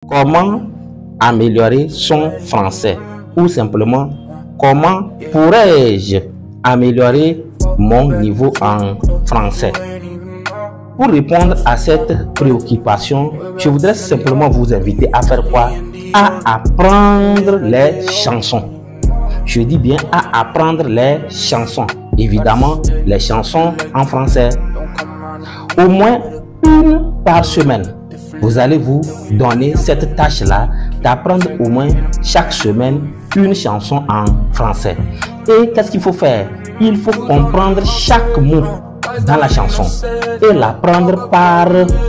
Comment améliorer son français? Ou simplement, comment pourrais-je améliorer mon niveau en français? Pour répondre à cette préoccupation, je voudrais simplement vous inviter à faire quoi? À apprendre les chansons. Je dis bien à apprendre les chansons. Évidemment, les chansons en français. Au moins une par semaine. Vous allez vous donner cette tâche-là d'apprendre au moins chaque semaine une chanson en français. Et qu'est-ce qu'il faut faire? Il faut comprendre chaque mot dans la chanson et l'apprendre par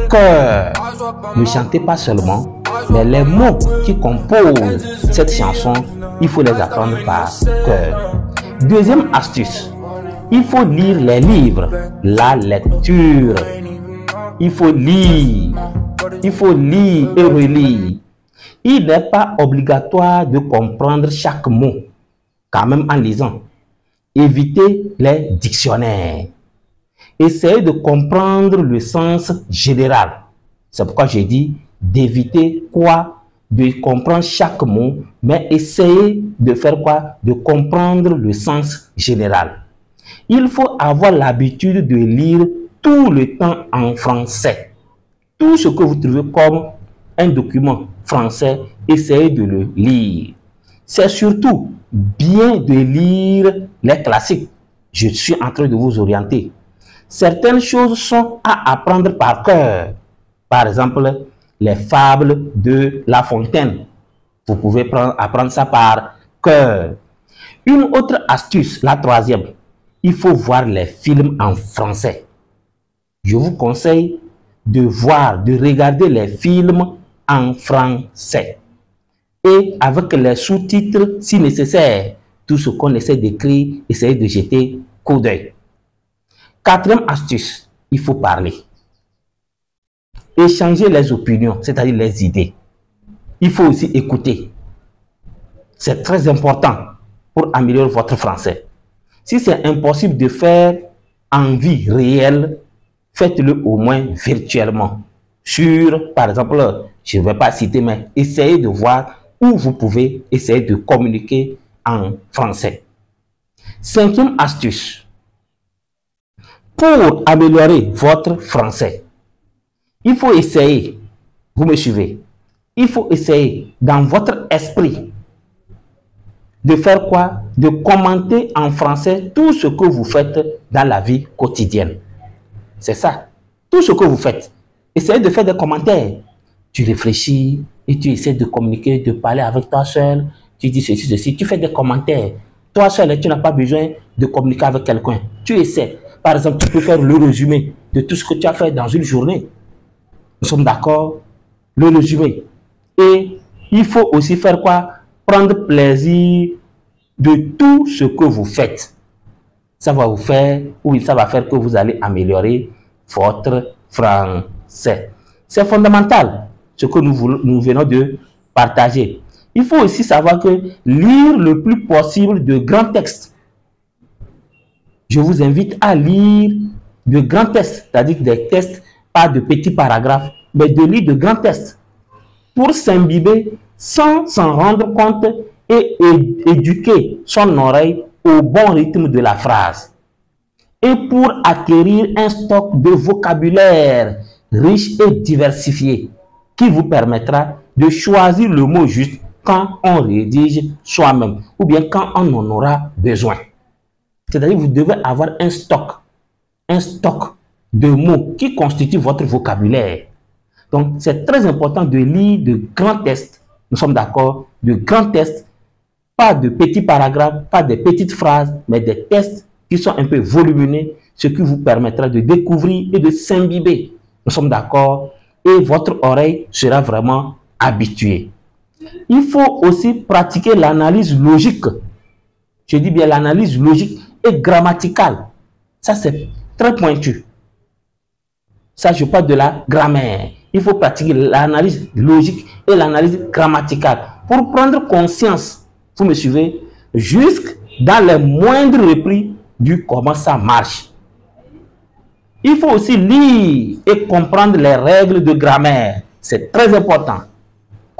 cœur. Ne chantez pas seulement, mais les mots qui composent cette chanson, il faut les apprendre par cœur. Deuxième astuce, il faut lire les livres, la lecture. Il faut lire et relire. Il n'est pas obligatoire de comprendre chaque mot, quand même en lisant. Évitez les dictionnaires. Essayez de comprendre le sens général. C'est pourquoi j'ai dit d'éviter quoi? De comprendre chaque mot, mais essayez de faire quoi? De comprendre le sens général. Il faut avoir l'habitude de lire tout le temps en français. Tout ce que vous trouvez comme un document français, essayez de le lire. C'est surtout bien de lire les classiques. Je suis en train de vous orienter. Certaines choses sont à apprendre par cœur. Par exemple, les fables de La Fontaine. Vous pouvez apprendre ça par cœur. Une autre astuce, la troisième, il faut voir les films en français. Je vous conseille de regarder les films en français. Et avec les sous-titres si nécessaire. Tout ce qu'on essaie d'écrire, essayez de jeter coup d'œil. Quatrième astuce, il faut parler. Échanger les opinions, c'est-à-dire les idées. Il faut aussi écouter. C'est très important pour améliorer votre français. Si c'est impossible de faire en vie réelle, faites-le au moins virtuellement. Par exemple, je ne vais pas citer, mais essayez de voir où vous pouvez essayer de communiquer en français. Cinquième astuce. Pour améliorer votre français, il faut essayer, vous me suivez, il faut essayer dans votre esprit de faire quoi? De commenter en français tout ce que vous faites dans la vie quotidienne. C'est ça. Tout ce que vous faites. Essayez de faire des commentaires. Tu réfléchis et tu essaies de communiquer, de parler avec toi seul. Tu dis ceci, ceci. Tu fais des commentaires. Toi seul, tu n'as pas besoin de communiquer avec quelqu'un. Tu essaies. Par exemple, tu peux faire le résumé de tout ce que tu as fait dans une journée. Nous sommes d'accord? Le résumé. Et il faut aussi faire quoi? Prendre plaisir de tout ce que vous faites. Ça va vous faire, ou ça va faire que vous allez améliorer votre français. C'est fondamental, ce que nous venons de partager. Il faut aussi savoir que lire le plus possible de grands textes. Je vous invite à lire de grands textes, c'est-à-dire des textes, pas de petits paragraphes, mais de lire de grands textes pour s'imbiber sans s'en rendre compte et éduquer son oreille au bon rythme de la phrase. Et pour acquérir un stock de vocabulaire riche et diversifié qui vous permettra de choisir le mot juste quand on rédige soi-même ou bien quand on en aura besoin. C'est-à-dire que vous devez avoir un stock de mots qui constituent votre vocabulaire. Donc, c'est très important de lire de grands textes. Nous sommes d'accord? De grands textes, pas de petits paragraphes, pas de petites phrases, mais des textes qui sont un peu volumineux, ce qui vous permettra de découvrir et de s'imbiber. Nous sommes d'accord? Et votre oreille sera vraiment habituée. Il faut aussi pratiquer l'analyse logique. Je dis bien l'analyse logique et grammaticale. Ça, c'est très pointu. Ça, je parle de la grammaire. Il faut pratiquer l'analyse logique et l'analyse grammaticale pour prendre conscience, vous me suivez, jusque dans les moindres replis du comment ça marche. Il faut aussi lire et comprendre les règles de grammaire. C'est très important.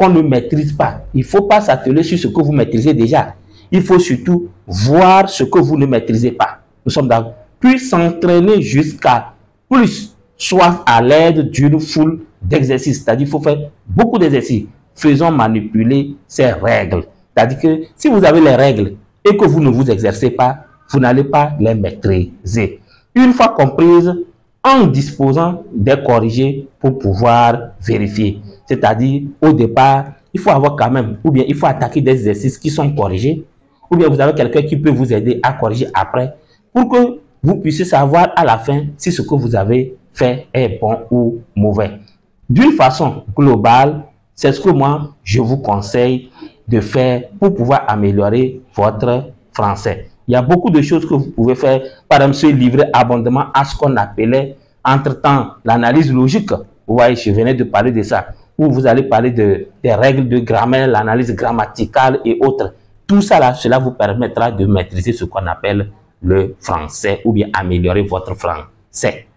qu'on ne maîtrise pas. Il ne faut pas s'atteler sur ce que vous maîtrisez déjà. Il faut surtout voir ce que vous ne maîtrisez pas. Nous sommes d'accord. Puis s'entraîner jusqu'à plus, soit à l'aide d'une foule d'exercices. C'est-à-dire qu'il faut faire beaucoup d'exercices. Faisons manipuler ces règles. C'est-à-dire que si vous avez les règles et que vous ne vous exercez pas, vous n'allez pas les maîtriser. Une fois comprises, en disposant des corrigés pour pouvoir vérifier. C'est-à-dire, au départ, il faut avoir quand même, ou bien il faut attaquer des exercices qui sont corrigés, ou bien vous avez quelqu'un qui peut vous aider à corriger après, pour que vous puissiez savoir à la fin si ce que vous avez fait est bon ou mauvais. D'une façon globale, c'est ce que moi, je vous conseille de faire pour pouvoir améliorer votre français. Il y a beaucoup de choses que vous pouvez faire. Par exemple, se livrer abondamment à ce qu'on appelait entre-temps l'analyse logique. Vous voyez, je venais de parler de ça. Où vous allez parler des règles de grammaire, l'analyse grammaticale et autres. Tout ça, là, cela vous permettra de maîtriser ce qu'on appelle le français ou bien améliorer votre français.